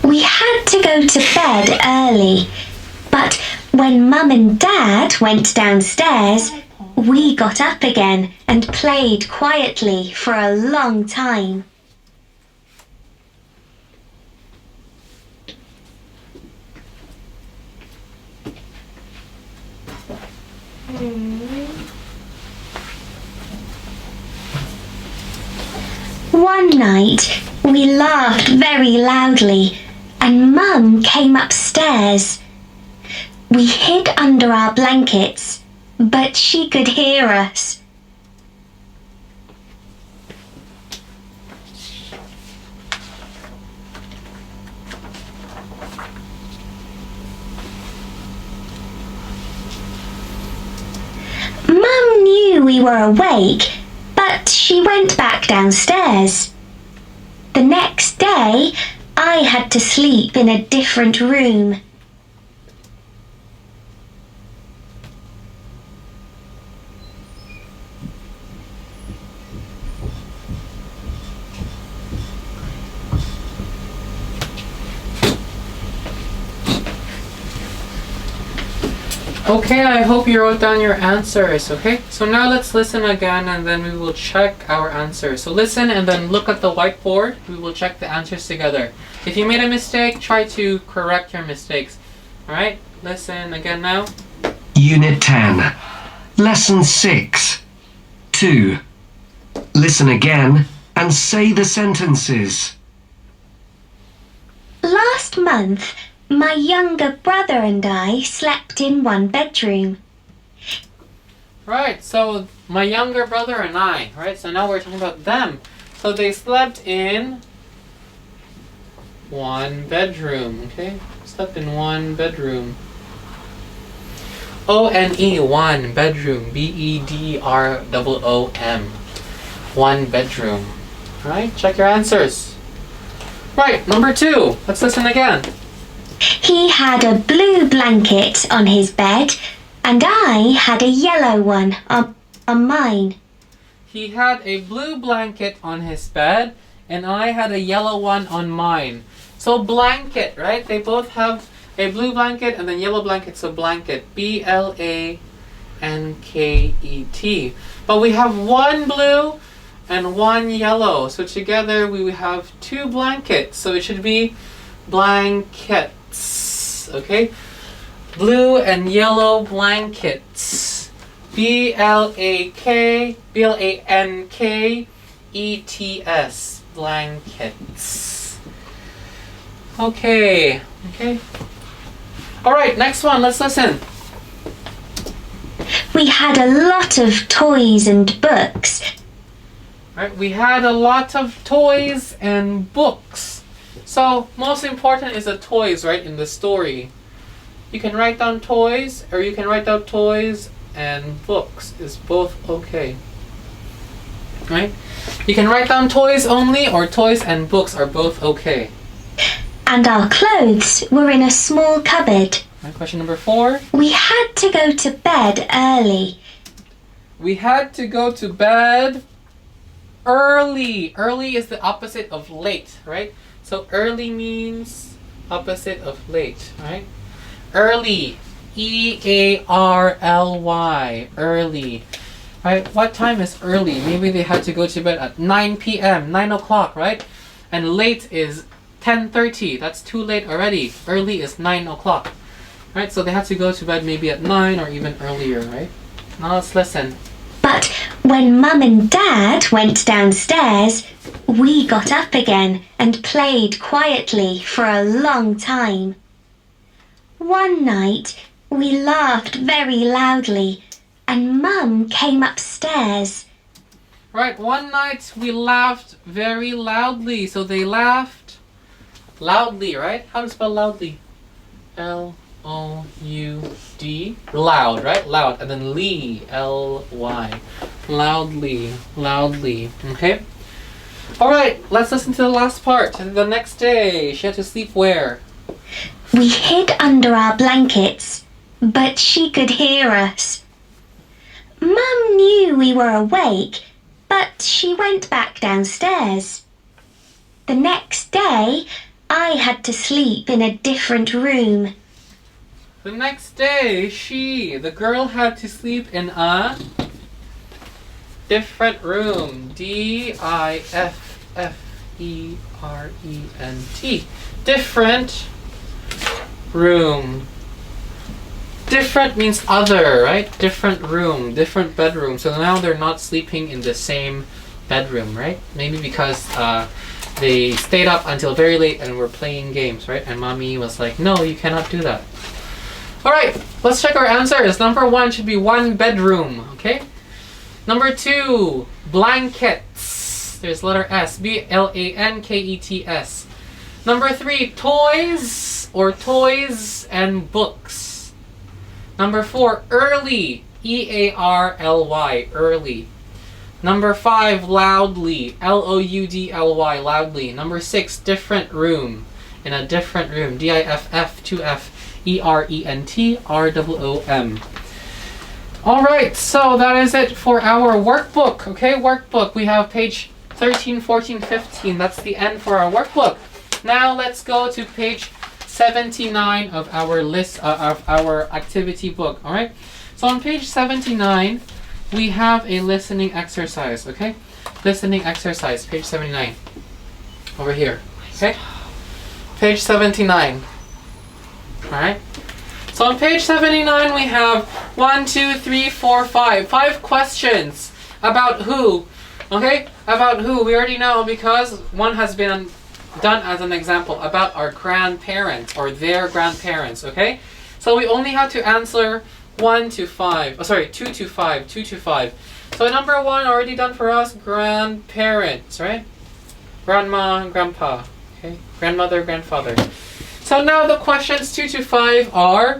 We had to go to bed early, but when Mum and Dad went downstairs, we got up again and played quietly for a long time. One night, we laughed very loudly, and Mum came upstairs. We hid under our blankets, but she could hear us. Mum knew we were awake, but she went back downstairs. The next day, I had to sleep in a different room. Okay, I hope you wrote down your answers, okay? So now let's listen again and then we will check our answers. So listen and then look at the whiteboard. We will check the answers together. If you made a mistake, try to correct your mistakes. Alright, listen again now. Unit 10. Lesson 6. 2. Listen again and say the sentences. Last month, my younger brother and I slept in one bedroom. Right, so my younger brother and I, right? So now we're talking about them. So they slept in one bedroom, okay? Slept in one bedroom. O-N-E, one bedroom. B-E-D-R-O-O-M. One bedroom. Right, check your answers. Right, number 2. Let's listen again. He had a blue blanket on his bed, and I had a yellow one on mine. He had a blue blanket on his bed, and I had a yellow one on mine. So blanket, right? They both have a blue blanket and then yellow blanket, so blanket. B-L-A-N-K-E-T. But we have one blue and one yellow. So together we have 2 blankets. So it should be blankets. Okay? Blue and yellow blankets. B-L-A-N-K-E-T-S. Blankets. Okay. Okay. Alright, next one. Let's listen. We had a lot of toys and books. Right, we had a lot of toys and books. So, most important is the toys, right, in the story. You can write down toys, or you can write down toys and books. Is both okay. Right? You can write down toys only, or toys and books are both okay. And our clothes were in a small cupboard. Right, question number 4. We had to go to bed early. We had to go to bed early. Early is the opposite of late, right? So early means opposite of late, right? Early. E-A-R-L-Y. Early. Right? What time is early? Maybe they had to go to bed at 9 p.m., 9 o'clock, right? And late is 10:30. That's too late already. Early is 9 o'clock. Right? So they had to go to bed maybe at 9 or even earlier, right? Now let's listen. But when Mum and Dad went downstairs, we got up again and played quietly for a long time. One night, we laughed very loudly, and Mum came upstairs. Right, one night we laughed very loudly. So they laughed loudly, right? How to spell loudly? L-O-U-D. Loud, right? Loud. And then Lee. L-Y. Loudly. Loudly. Okay? Alright, let's listen to the last part. The next day, she had to sleep where? We hid under our blankets, but she could hear us. Mum knew we were awake, but she went back downstairs. The next day, I had to sleep in a different room. The next day, the girl had to sleep in a different room. D-I-F-F-E-R-E-N-T. Different room. Different means other, right? Different room, different bedroom. So now they're not sleeping in the same bedroom, right? Maybe because they stayed up until very late and were playing games, right? And mommy was like, no, you cannot do that. Alright, let's check our answers. Number 1 should be one bedroom, okay? Number 2, blankets. There's letter S, B-L-A-N-K-E-T-S. Number 3, toys or toys and books. Number 4, early, E-A-R-L-Y, early. Number 5, loudly. Loudly, loudly. Number 6, different room. In a different room. DIFF, 2F, ERENT, ROOM. Alright, so that is it for our workbook. Okay, workbook. We have page 13, 14, 15. That's the end for our workbook. Now let's go to page 79 of our list of our activity book. Alright, so on page 79, we have a listening exercise. Okay, listening exercise, page 79. Over here. Okay, page 79. Alright. So on page 79 we have 1, 2, 3, 4, 5. 5 questions about who. Okay? About who. We already know because one has been done as an example about our grandparents or their grandparents. Okay? So we only have to answer 1 to 5. Oh, sorry, 2 to 5. 2 to 5. So number 1 already done for us, grandparents, right? Grandma and grandpa. Okay? Grandmother, grandfather. So now the questions 2 to 5 are,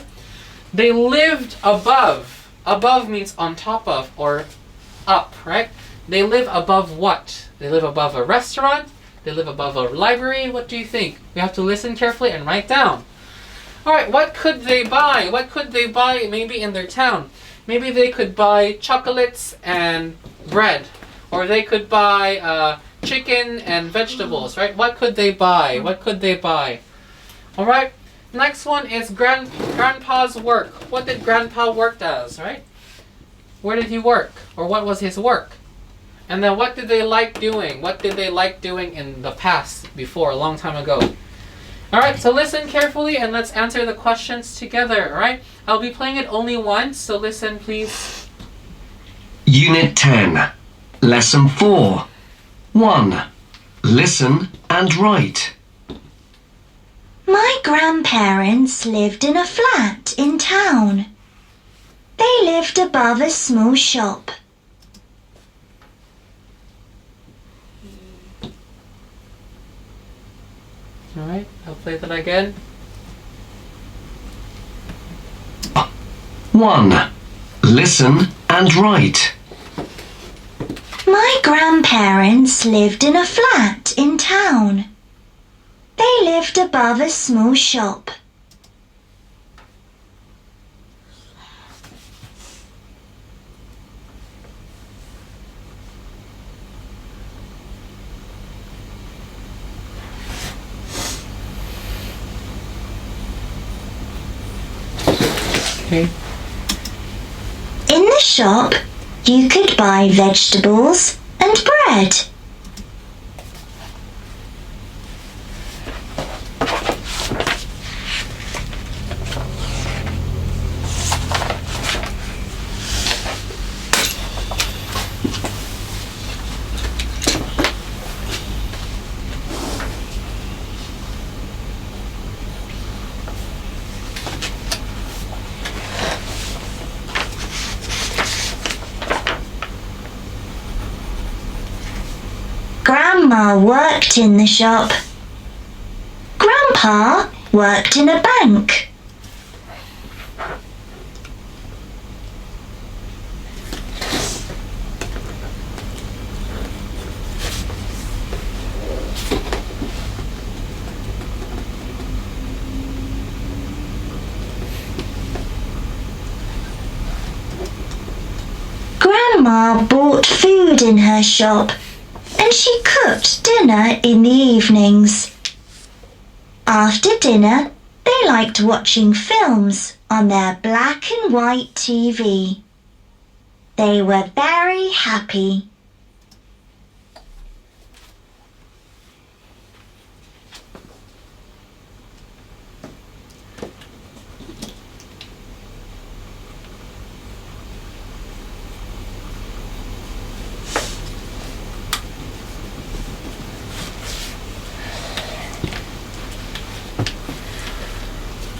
they lived above. Above means on top of or up, right? They live above what? They live above a restaurant? They live above a library? What do you think? We have to listen carefully and write down. Alright, what could they buy? What could they buy maybe in their town? Maybe they could buy chocolates and bread. Or they could buy chicken and vegetables, right? What could they buy? What could they buy? Alright, next one is Grandpa's work. What did Grandpa work as, right? Where did he work? Or what was his work? And then what did they like doing? What did they like doing in the past, before, a long time ago? Alright, so listen carefully and let's answer the questions together, alright? I'll be playing it only once, so listen please. Unit 10, Lesson 4. 1. Listen and write. My grandparents lived in a flat in town. They lived above a small shop. Alright, I'll play that again. 1. Listen and write. My grandparents lived in a flat in town. They lived above a small shop. Okay. In the shop, you could buy vegetables and bread. Grandma worked in the shop. Grandpa worked in a bank. Grandma bought food in her shop. And she cooked dinner in the evenings. After dinner, they liked watching films on their black and white TV. They were very happy.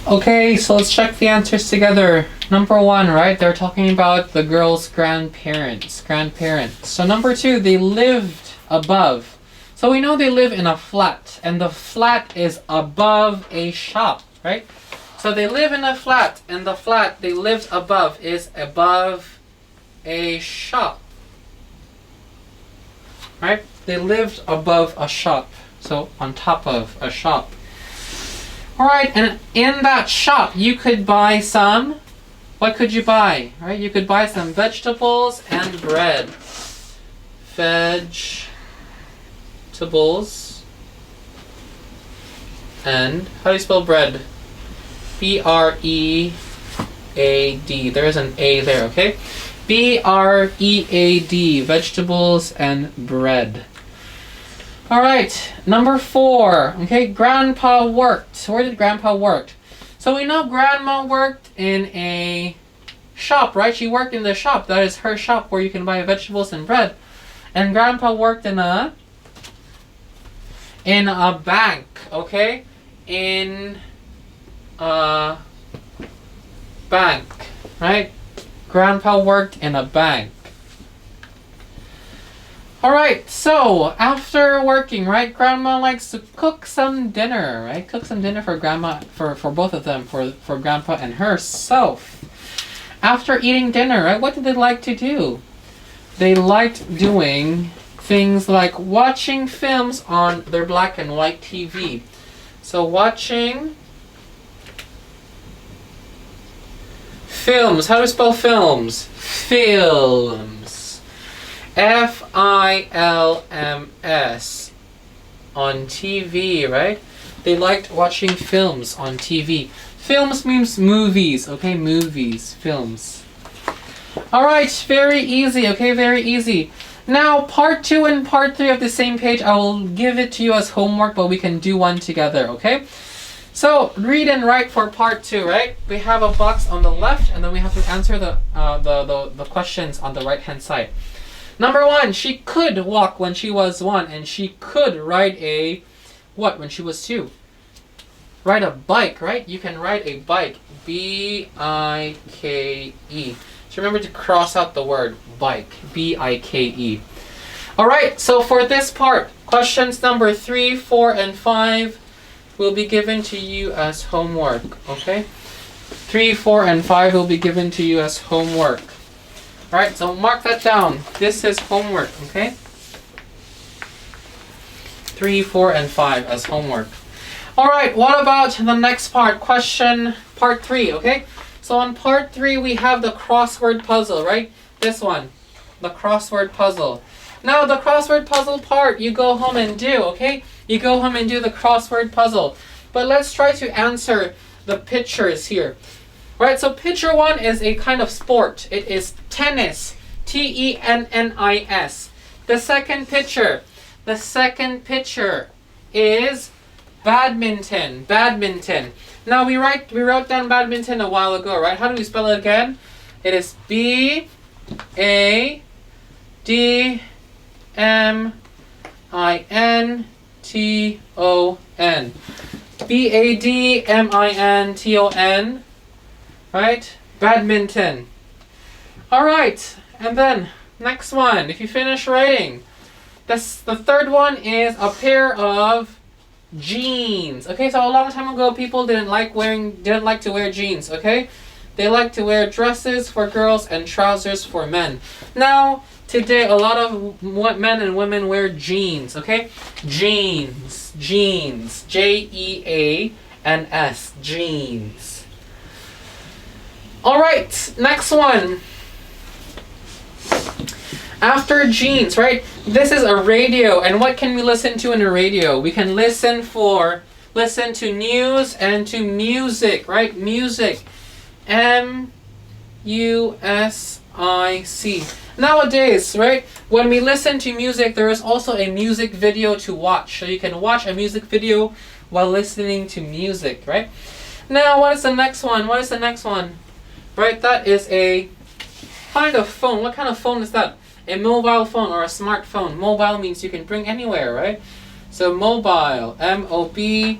Okay, so let's check the answers together. Number 1, right? They're talking about the girl's grandparents. So number 2, they lived above. So we know they live in a flat, and the flat is above a shop, right? So they live in a flat, and the flat they lived above is above a shop. right? They lived above a shop, so on top of a shop. Alright, and in that shop you could buy some, what could you buy? Right? You could buy some vegetables and bread. Vegetables and, how do you spell bread? B-R-E-A-D. There's an A there, okay? B-R-E-A-D, vegetables and bread. Alright, number 4. Okay, Grandpa worked. Where did Grandpa work? So we know Grandma worked in a shop, right? She worked in the shop. That is her shop where you can buy vegetables and bread. And Grandpa worked in a bank, okay? In a bank, right? Grandpa worked in a bank. Alright, so after working, right, Grandma likes to cook some dinner, right? Cook some dinner for Grandma, for both of them, for Grandpa and herself. After eating dinner, right, what did they like to do? They liked doing things like watching films on their black and white TV. So watching films. How do we spell films? Films. F-I-L-M-S. On TV, right? They liked watching films on TV. Films means movies, okay? Movies, films. Alright, very easy, okay? Very easy. Now, part 2 and part 3 of the same page, I will give it to you as homework, but we can do one together, okay? So, read and write for part 2, right? We have a box on the left, and then we have to answer the questions on the right-hand side. Number 1, she could walk when she was 1, and she could ride a, what, when she was 2? Ride a bike, right? You can ride a bike. B-I-K-E. So remember to cross out the word bike. B-I-K-E. Alright, so for this part, questions number 3, 4, and 5 will be given to you as homework, okay? 3, 4, and 5 will be given to you as homework. Alright, so mark that down. This is homework, okay? 3, 4, and 5 as homework. Alright, what about the next part? Question part 3, okay? So on part 3, we have the crossword puzzle, right? This one, the crossword puzzle. Now, the crossword puzzle part, you go home and do, okay? You go home and do the crossword puzzle. But let's try to answer the pictures here. Right, so picture 1 is a kind of sport. It is tennis. T-E-N-N-I-S. The second picture is badminton. Badminton. Now we wrote down badminton a while ago, right? How do we spell it again? It is B-A-D-M-I-N-T-O-N. B-A-D-M-I-N-T-O-N. Right? Badminton. Alright, and then next one, if you finish writing. The third one is a pair of jeans. Okay, so a long time ago people didn't like to wear jeans, okay? They like to wear dresses for girls and trousers for men. Now, today a lot of men and women wear jeans, okay? Jeans. Jeans. J-E-A-N-S. Jeans. Alright, next one. After jeans, right? This is a radio, and what can we listen to in a radio? We can listen to news and to music, right? Music. M-U-S-I-C. Nowadays, right? When we listen to music, there is also a music video to watch. So you can watch a music video while listening to music, right? Now, what is the next one? What is the next one? Right, that is a kind of phone. What kind of phone is that? A mobile phone or a smartphone. Mobile means you can bring anywhere, right? So mobile, M-O-B-I-L-E.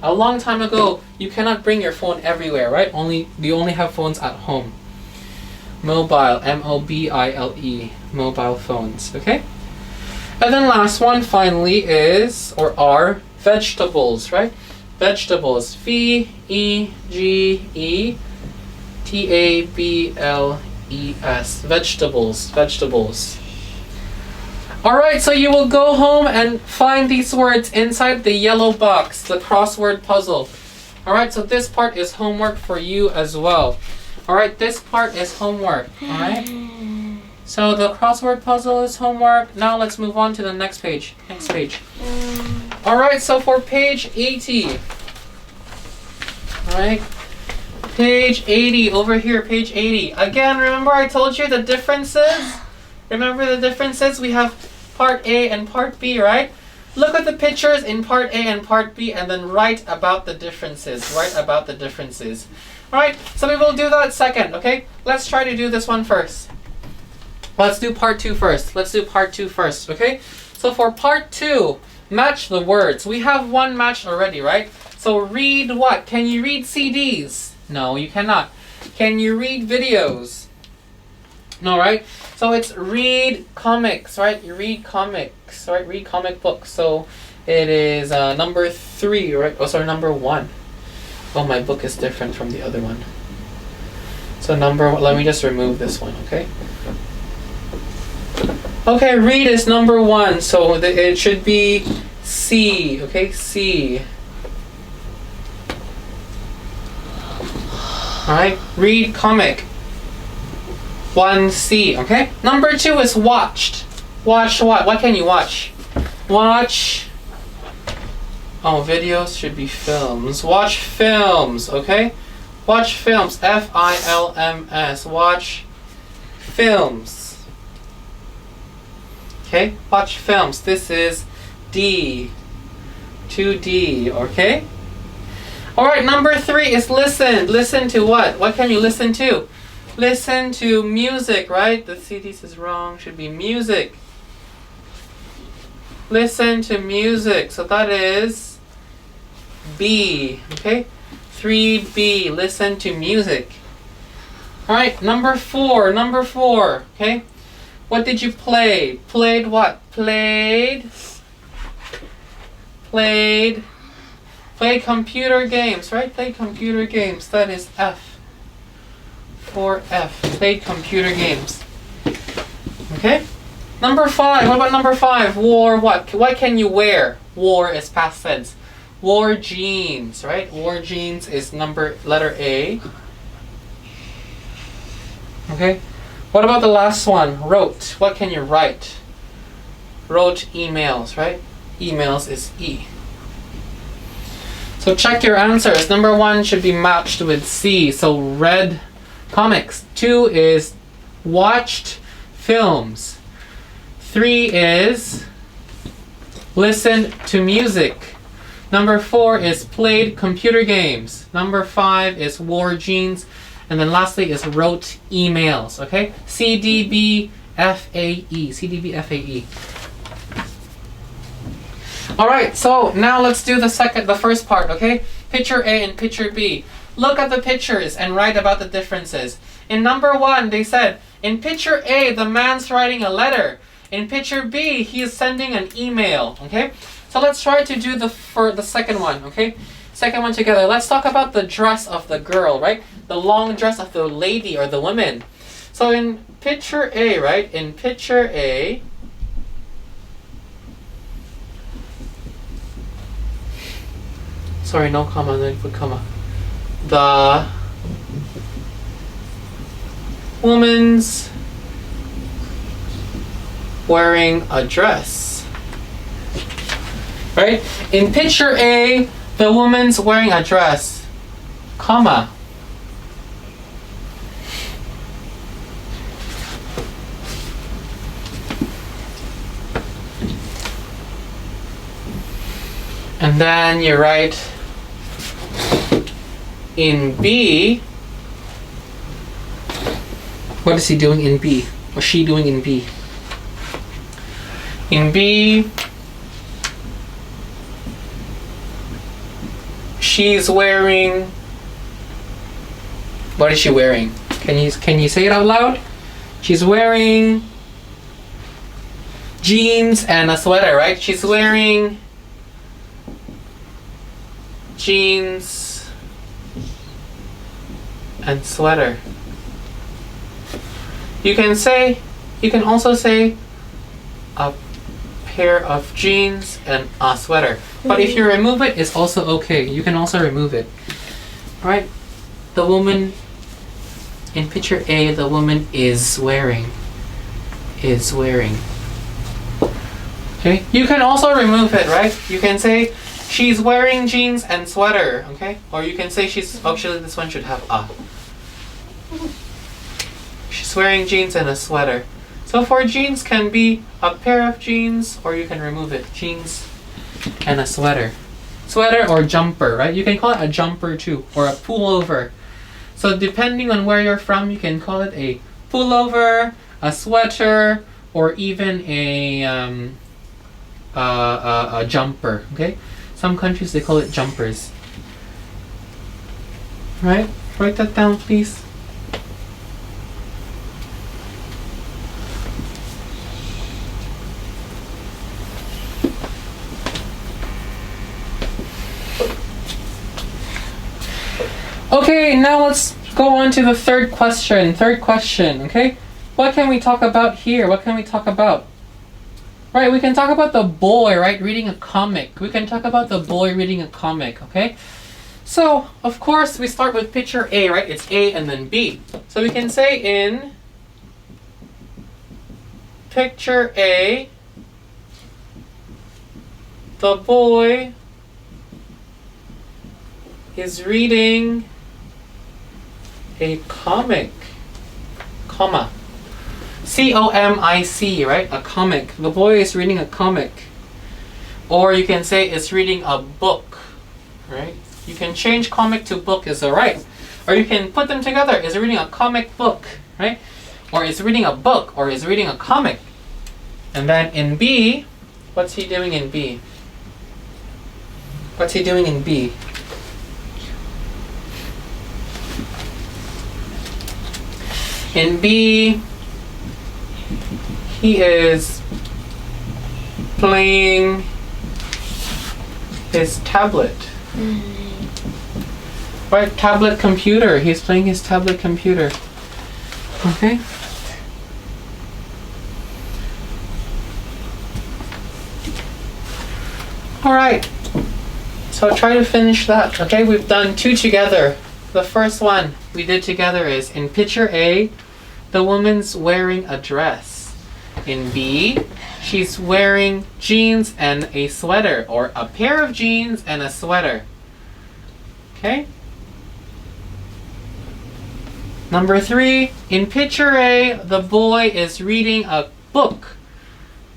A long time ago, you cannot bring your phone everywhere, right? You only have phones at home. Mobile, M-O-B-I-L-E. Mobile phones, okay? And then last one finally is, or are, vegetables, right? Vegetables. V-E-G-E-T-A-B-L-E-S. Vegetables. Vegetables. Alright, so you will go home and find these words inside the yellow box, the crossword puzzle. Alright, so this part is homework for you as well. Alright, this part is homework. Alright? So the crossword puzzle is homework. Now let's move on to the next page. Next page. Alright, so for page 80. Alright. Page 80, over here, page 80. Again, remember I told you the differences? Remember the differences? We have part A and part B, right? Look at the pictures in part A and part B and then write about the differences. Write about the differences. Alright, so we will do that second, okay? Let's try to do this one first. Let's do part 2 first. Let's do part 2 first, okay? So for part 2, match the words. We have one matched already, right? So read what? Can you read CDs? No, you cannot. Can you read videos? No, right? So it's read comics, right? You read comics, right? Read comic books. So it is number 3, right? Oh, sorry, number 1. Oh, my book is different from the other one. So let me just remove this one, okay? Okay, read is number 1, so it should be C, okay? C. Alright, read comic. 1C, okay? Number 2 is watched. Watch what? What can you watch? Watch. Oh, videos should be films. Watch films, okay? Watch films. F-I-L-M-S. Watch films. Okay? Watch films. This is D. 2D, okay? Alright, number 3 is listen. Listen to what? What can you listen to? Listen to music, right? The CDs is wrong. Should be music. Listen to music. So that is B. Okay? 3B. Listen to music. Alright, number 4. Number 4. Okay? What did you play? Played what? Played computer games, right? Played computer games. That is F. 4F. Played computer games. Okay? Number 5. What about number 5? Wore what? What can you wear? Wore is past tense. Wore jeans, right? Wore jeans is letter A. Okay? What about the last one? Wrote. What can you write? Wrote emails, right? Emails is E. So check your answers. Number 1 should be matched with C. So read comics. 2 is watched films. 3 is listened to music. Number 4 is played computer games. Number 5 is wore jeans. And then lastly is wrote emails. Okay? C-D-B-F-A-E. C-D-B-F-A-E. Alright, so now let's do the first part, okay? Picture A and picture B. Look at the pictures and write about the differences. In number 1, they said, in picture A, the man's writing a letter. In picture B, he is sending an email, okay? So let's try to do the second one, okay? Second one together. Let's talk about the dress of the girl, right? The long dress of the lady or the woman. So in picture A, right? In picture A, sorry, no comma, then put comma. The woman's wearing a dress. Right? In picture A, the woman's wearing a dress. Comma. And then you write in B, what is he doing in B? Or she doing in B? In B, she's wearing, what is she wearing? Can you say it out loud? She's wearing jeans and a sweater, right? She's wearing jeans and sweater. You can also say a pair of jeans and a sweater. But if you remove it, it's also okay. You can also remove it. Alright? The woman in picture A, the woman is wearing. Is wearing. Okay? You can also remove it, right? You can say she's wearing jeans and sweater, okay? Or you can say she's, actually this one should have a. She's wearing jeans and a sweater. So for jeans can be a pair of jeans, or you can remove it. Jeans and a sweater. Sweater or jumper, right? You can call it a jumper too, or a pullover. So depending on where you're from, you can call it a pullover, a sweater, or even a jumper, okay? Some countries, they call it jumpers. Right? Write that down, please. Okay, now let's go on to the third question. Third question, okay? What can we talk about here? What can we talk about? Right, we can talk about the boy, right, reading a comic. We can talk about the boy reading a comic, okay? So, of course, we start with picture A, right? It's A and then B. So we can say in picture A, the boy is reading a comic, comma. C-O-M-I-C, right? A comic. The boy is reading a comic. Or you can say it's reading a book, right? You can change comic to book, is alright. Or you can put them together. Is reading a comic book, right? Or is reading a book, or is reading a comic. And then in B, what's he doing in B? What's he doing in B? In B, he is playing his tablet. Right, tablet computer. He's playing his tablet computer. Okay? Alright. So try to finish that. Okay, we've done two together. The first one we did together is in picture A, the woman's wearing a dress. In B, she's wearing jeans and a sweater, or a pair of jeans and a sweater. Okay? Number 3, in picture A, the boy is reading a book,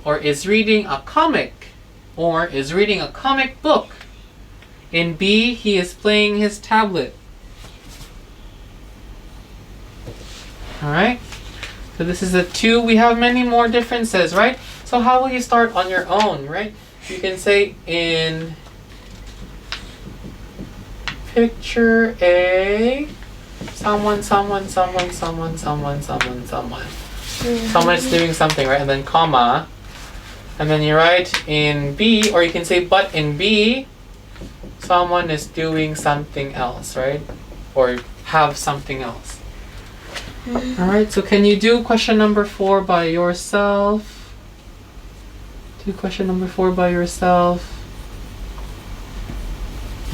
or is reading a comic, or is reading a comic book. In B, he is playing his tablet. Alright? So this is a 2. We have many more differences, right? So how will you start on your own, right? You can say in picture A, someone's doing something, right? And then comma. And then you write in B, or you can say but in B, someone is doing something else, right? Or have something else. Alright, so can you do question number 4 by yourself? Do question number 4 by yourself.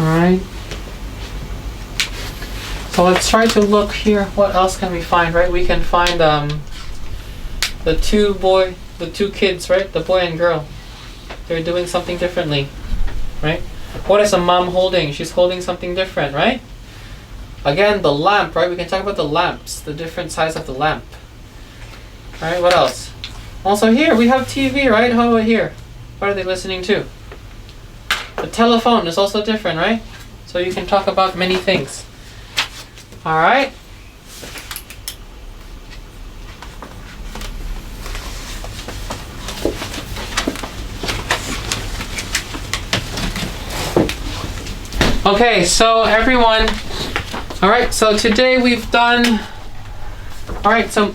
Alright. So let's try to look here. What else can we find, right? We can find the two kids, right? The boy and girl. They're doing something differently, right? What is the mom holding? She's holding something different, right? Again, the lamp, right? We can talk about the lamps, the different size of the lamp. Alright, what else? Also here, we have TV, right? How about here? What are they listening to? The telephone is also different, right? So you can talk about many things. Alright? Okay, so everyone, alright, so today we've done, alright, so,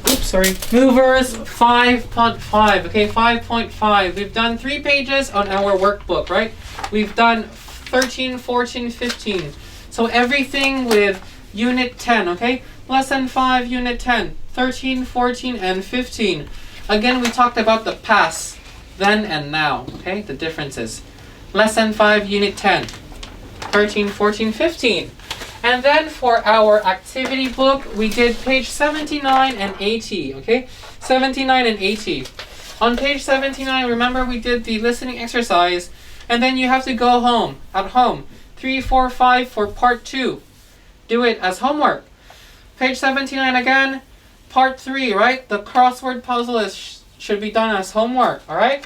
movers 5.5, okay, 5.5. We've done 3 pages on our workbook, right? We've done 13, 14, 15. So everything with Unit 10, okay? Lesson 5, Unit 10, 13, 14, and 15. Again, we talked about the past. then and now. Okay, the differences. Lesson 5, Unit 10, 13, 14, 15. And then for our activity book, we did page 79 and 80. Okay, 79 and 80. On page 79, remember we did the listening exercise, and then you have to go home, at home, 3, 4, 5 for part 2. Do it as homework. Page 79 again, part 3, right? The crossword puzzle should be done as homework, alright?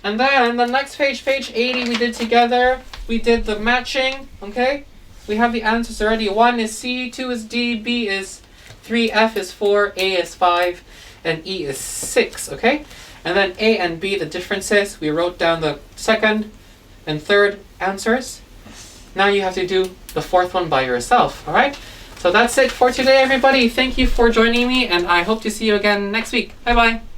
And then the next page, page 80, we did together. We did the matching, okay? We have the answers already. 1 is C, 2 is D, B is 3, F is 4, A is 5, and E is 6, okay? And then A and B, the differences. We wrote down the second and third answers. Now you have to do the fourth one by yourself, alright? So that's it for today, everybody. Thank you for joining me, and I hope to see you again next week. Bye-bye.